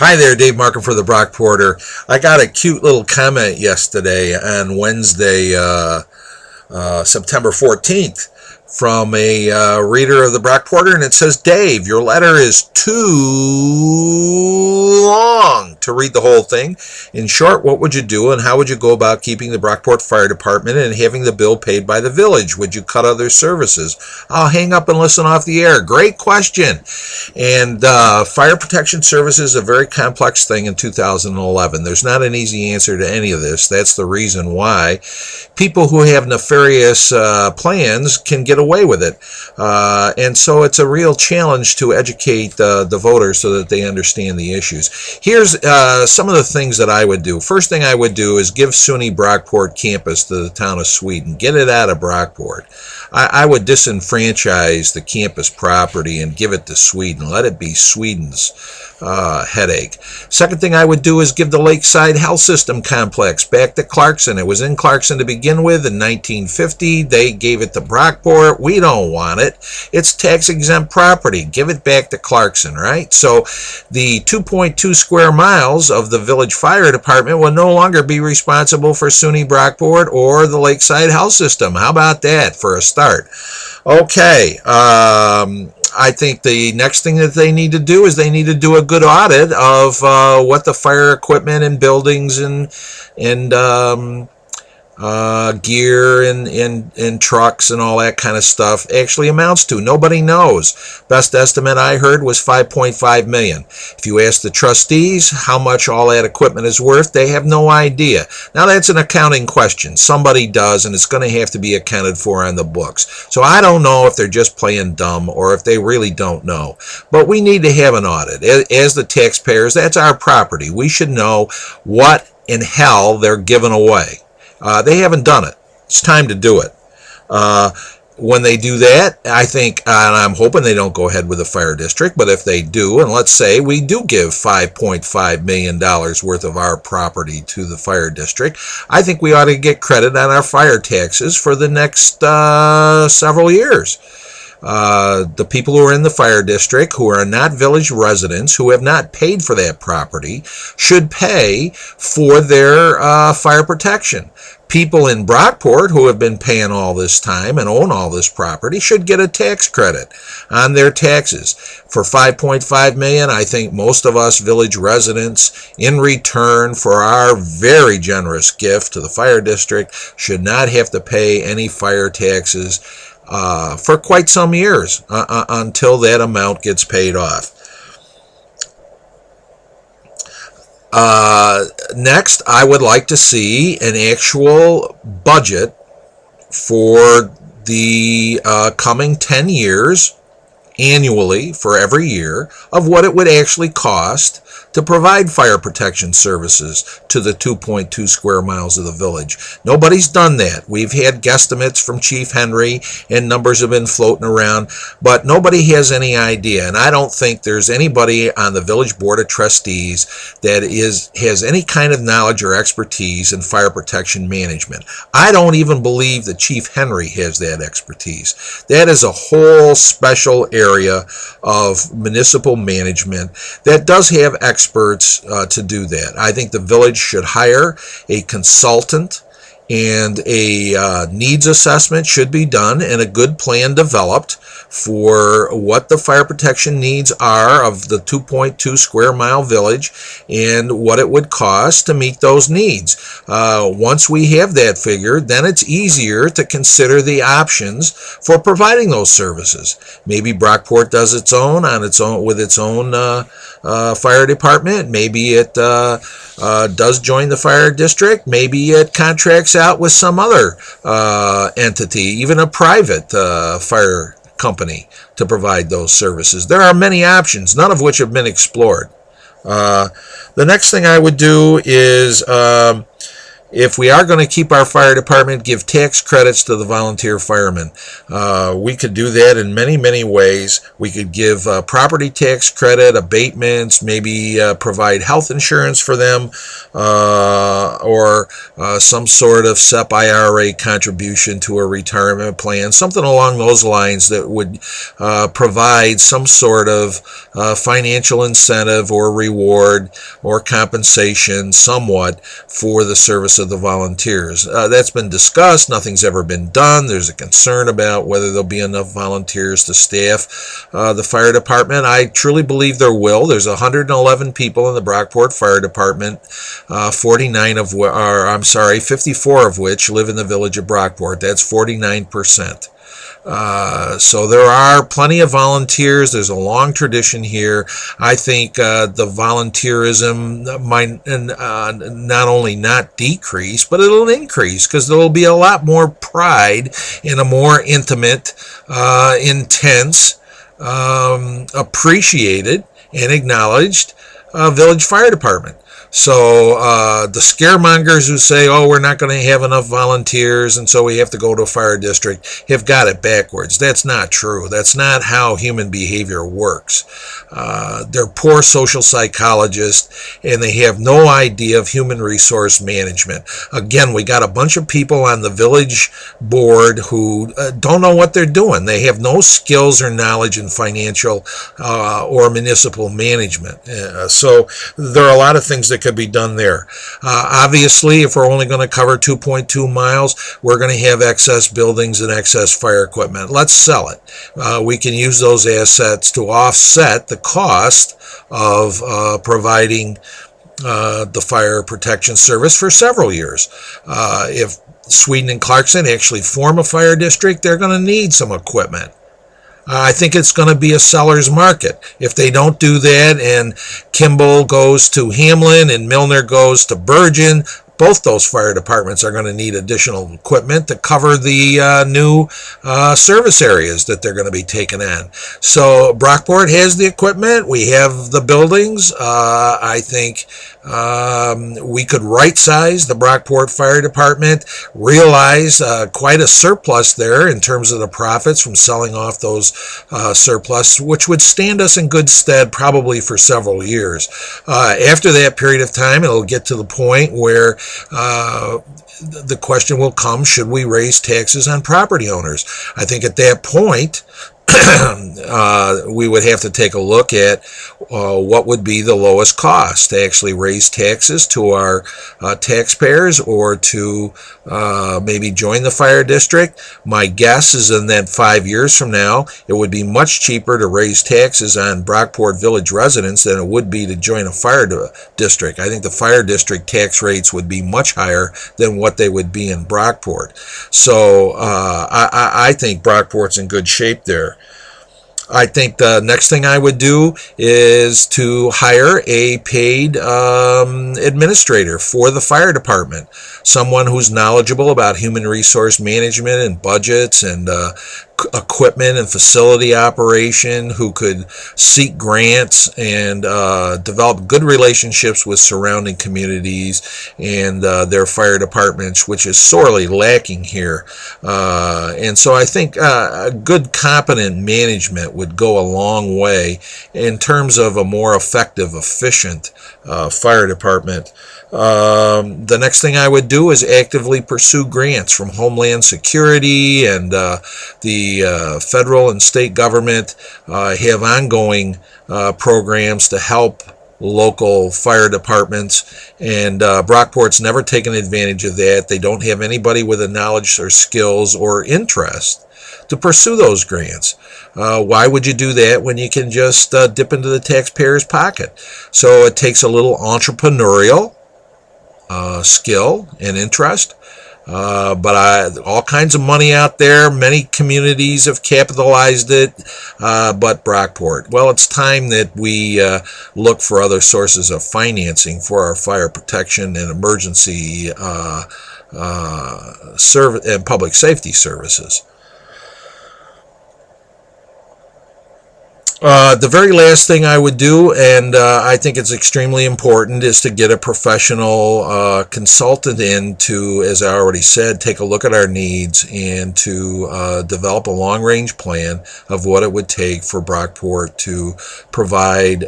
Hi there, Dave Markham for the Brockporter. I got a cute little comment yesterday on Wednesday, September 14th, from a reader of the Brockporter, and it says, Dave, your letter is too long to read the whole thing. In short, what would you do and how would you go about keeping the Brockport Fire Department and having the bill paid by the village? Would you cut other services? I'll hang up and listen off the air. Great question. And fire protection services is a very complex thing in 2011. There's not an easy answer to any of this. That's the reason why people who have nefarious plans can get away with it. And so it's a real challenge to educate the voters so that they understand the issues. Here's some of the things that I would do. First thing I would do is give SUNY Brockport campus to the town of Sweden. Get it out of Brockport. I would disenfranchise the campus property and give it to Sweden. Let it be Sweden's headache. Second thing I would do is give the Lakeside Health System complex back to Clarkson. It was in Clarkson to begin with in 1950. They gave it to Brockport. We don't want it. It's tax-exempt property. Give it back to Clarkson, right? So the 2.2 square miles of the village fire department will no longer be responsible for SUNY Brockport or the Lakeside Health System. How about that for a start? Okay. I think the next thing that they need to do is they need to do a good audit of what the fire equipment and buildings and gear and trucks and all that kind of stuff actually amounts to. Nobody knows. Best estimate I heard was $5.5 million. If you ask the trustees how much all that equipment is worth, they have no idea. Now that's an accounting question. Somebody does, and it's going to have to be accounted for on the books. So I don't know if they're just playing dumb or if they really don't know. But we need to have an audit. As the taxpayers, that's our property. We should know what in hell they're giving away. They haven't done it. It's time to do it. When they do that, I think, and I'm hoping they don't go ahead with the fire district, but if they do, and let's say we do give $5.5 million worth of our property to the fire district, I think we ought to get credit on our fire taxes for the next several years. The people who are in the fire district, who are not village residents, who have not paid for that property, should pay for their fire protection. People in Brockport who have been paying all this time and own all this property should get a tax credit on their taxes. For $5.5 million, I think most of us village residents, in return for our very generous gift to the fire district, should not have to pay any fire taxes for quite some years until that amount gets paid off. Next, I would like to see an actual budget for the coming 10 years annually for every year of what it would actually cost to provide fire protection services to the 2.2 square miles of the village. Nobody's done that. We've had guesstimates from Chief Henry and numbers have been floating around, but nobody has any idea. And I don't think there's anybody on the village board of trustees that has any kind of knowledge or expertise in fire protection management. I don't even believe that Chief Henry has that expertise. That is a whole special area of municipal management that does have experts to do that. I think the village should hire a consultant, and a needs assessment should be done and a good plan developed for what the fire protection needs are of the 2.2 square mile village and what it would cost to meet those needs. Once we have that figured, then it's easier to consider the options for providing those services. Maybe Brockport does its own with its own fire department. Maybe it does join the fire district. Maybe it contracts out with some other entity, even a private fire company, to provide those services. There are many options, none of which have been explored. The next thing I would do is if we are going to keep our fire department, give tax credits to the volunteer firemen. We could do that in many, many ways. We could give property tax credit, abatements, maybe provide health insurance for them, or some sort of SEP IRA contribution to a retirement plan, something along those lines that would provide some sort of financial incentive or reward or compensation somewhat for the service of the volunteers. That's been discussed. Nothing's ever been done. There's a concern about whether there'll be enough volunteers to staff the fire department. I truly believe there will. There's 111 people in the Brockport Fire Department, 54 of which live in the village of Brockport. That's 49%. So there are plenty of volunteers. There's a long tradition here. I think the volunteerism might not only not decrease, but it'll increase, because there will be a lot more pride in a more intimate, intense, appreciated, and acknowledged village fire department. So the scaremongers who say, oh, we're not going to have enough volunteers and so we have to go to a fire district, have got it backwards. That's not true. That's not how human behavior works. They're poor social psychologists, and they have no idea of human resource management. Again, we got a bunch of people on the village board who don't know what they're doing. They have no skills or knowledge in financial or municipal management. So there are a lot of things that could be done there. Obviously, if we're only going to cover 2.2 miles, we're going to have excess buildings and excess fire equipment. Let's sell it. We can use those assets to offset the cost of providing the fire protection service for several years. If Sweden and Clarkson actually form a fire district, they're going to need some equipment. I think it's going to be a seller's market. If they don't do that and Kimball goes to Hamlin and Milner goes to Bergen, both those fire departments are going to need additional equipment to cover the new service areas that they're going to be taking on. So Brockport has the equipment. We have the buildings. I think we could right-size the Brockport Fire Department, realize quite a surplus there in terms of the profits from selling off those surplus, which would stand us in good stead probably for several years. After that period of time, it'll get to the point where the question will come, should we raise taxes on property owners? I think at that point, we would have to take a look at what would be the lowest cost to actually raise taxes to our taxpayers, or to maybe join the fire district. My guess is in that 5 years from now, it would be much cheaper to raise taxes on Brockport Village residents than it would be to join a fire district. I think the fire district tax rates would be much higher than what they would be in Brockport. So I think Brockport's in good shape there. I think the next thing I would do is to hire a paid administrator for the fire department, someone who's knowledgeable about human resource management and budgets and equipment and facility operation, who could seek grants and develop good relationships with surrounding communities and their fire departments, which is sorely lacking here. And so I think a good, competent management would go a long way in terms of a more effective, efficient fire department. The next thing I would do is actively pursue grants from Homeland Security and the federal and state government. Have ongoing programs to help local fire departments, and Brockport's never taken advantage of that. They don't have anybody with the knowledge or skills or interest to pursue those grants. Why would you do that when you can just dip into the taxpayer's pocket? So it takes a little entrepreneurial skill and interest. But all kinds of money out there. Many communities have capitalized it, but Brockport. Well, it's time that we look for other sources of financing for our fire protection and emergency service and public safety services. The very last thing I would do, and I think it's extremely important, is to get a professional consultant in to, as I already said, take a look at our needs and to develop a long-range plan of what it would take for Brockport to provide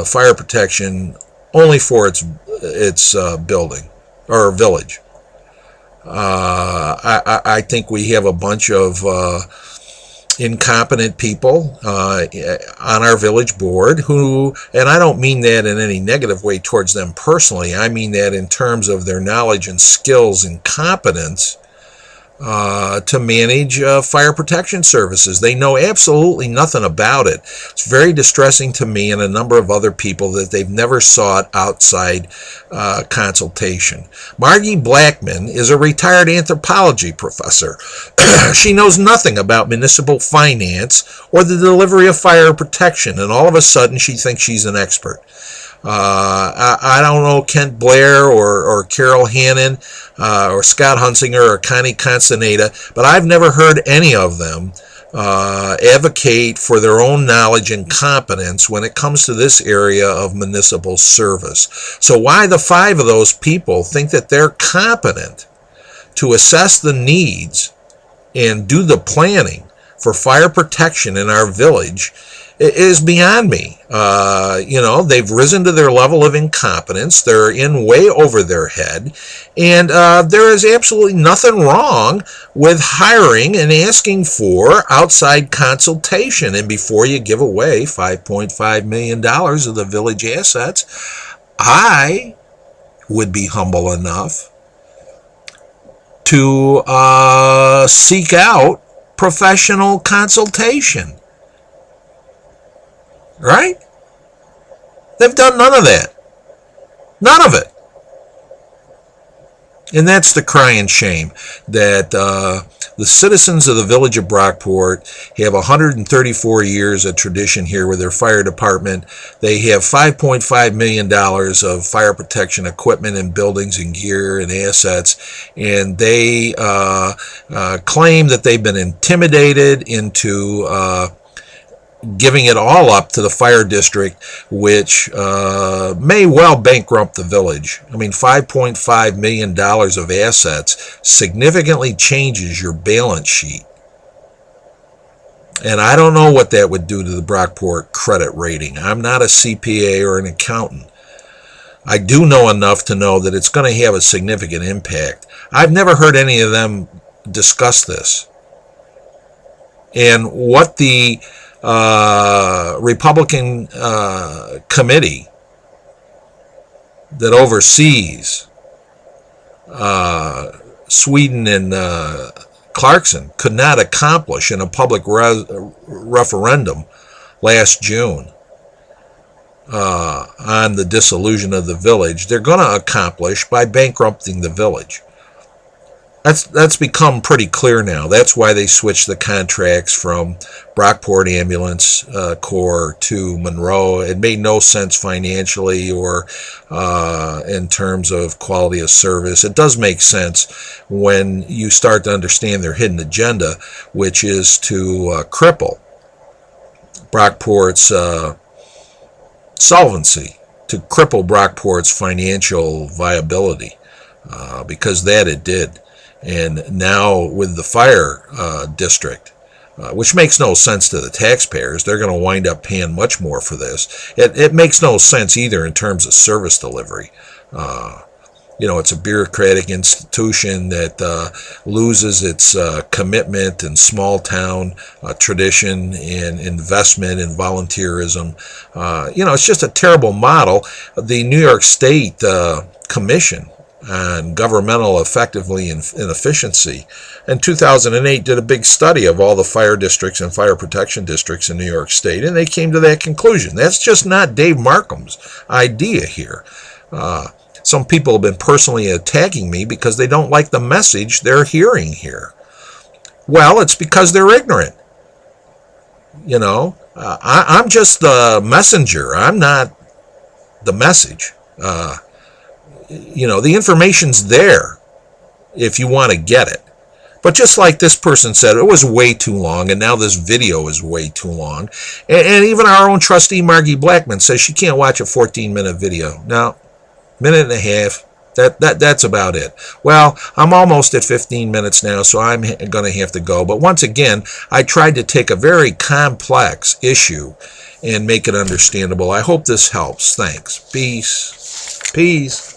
fire protection only for its building or village. I think we have a bunch of incompetent people on our village board who, and I don't mean that in any negative way towards them personally, I mean that in terms of their knowledge and skills and competence to manage fire protection services. They know absolutely nothing about it. It's very distressing to me and a number of other people that they've never sought outside consultation. Margie Blackman is a retired anthropology professor. She knows nothing about municipal finance or the delivery of fire protection, and all of a sudden she thinks she's an expert. I don't know Kent Blair or Carol Hannon or Scott Hunsinger or Connie Constaneta, but I've never heard any of them advocate for their own knowledge and competence when it comes to this area of municipal service. So why the five of those people think that they're competent to assess the needs and do the planning for fire protection in our village is beyond me. They've risen to their level of incompetence. They're in way over their head. And there is absolutely nothing wrong with hiring and asking for outside consultation. And before you give away $5.5 million of the village assets, I would be humble enough to seek out professional consultation. Right? They've done none of that. None of it. And that's the crying shame that the citizens of the village of Brockport have 134 years of tradition here with their fire department. They have $5.5 million of fire protection equipment and buildings and gear and assets, and they claim that they've been intimidated into giving it all up to the fire district, which may well bankrupt the village. I mean, $5.5 million of assets significantly changes your balance sheet. And I don't know what that would do to the Brockport credit rating. I'm not a CPA or an accountant. I do know enough to know that it's going to have a significant impact. I've never heard any of them discuss this. And what the Republican committee that oversees Sweden and Clarkson could not accomplish in a public referendum last June on the dissolution of the village, they're going to accomplish by bankrupting the village. That's become pretty clear now. That's why they switched the contracts from Brockport Ambulance Corps to Monroe. It made no sense financially or in terms of quality of service. It does make sense when you start to understand their hidden agenda, which is to cripple Brockport's solvency, to cripple Brockport's financial viability, because that it did. And now with the fire district, which makes no sense to the taxpayers, they're going to wind up paying much more for this. It makes no sense either in terms of service delivery. It's a bureaucratic institution that loses its commitment and small town tradition and investment and volunteerism. It's just a terrible model. The New York State Commission on Governmental Effectively and Efficiency in 2008 did a big study of all the fire districts and fire protection districts in New York State, and they came to that conclusion. That's just not Dave Markham's idea here. Some people have been personally attacking me because they don't like the message they're hearing here. Well, it's because they're ignorant. I'm just the messenger. I'm not the message. The information's there if you want to get it. But just like this person said, it was way too long, and now this video is way too long. And even our own trustee, Margie Blackman, says she can't watch a 14-minute video. No, minute and a half. That's about it. Well, I'm almost at 15 minutes now, so I'm going to have to go. But once again, I tried to take a very complex issue and make it understandable. I hope this helps. Thanks. Peace. Peace.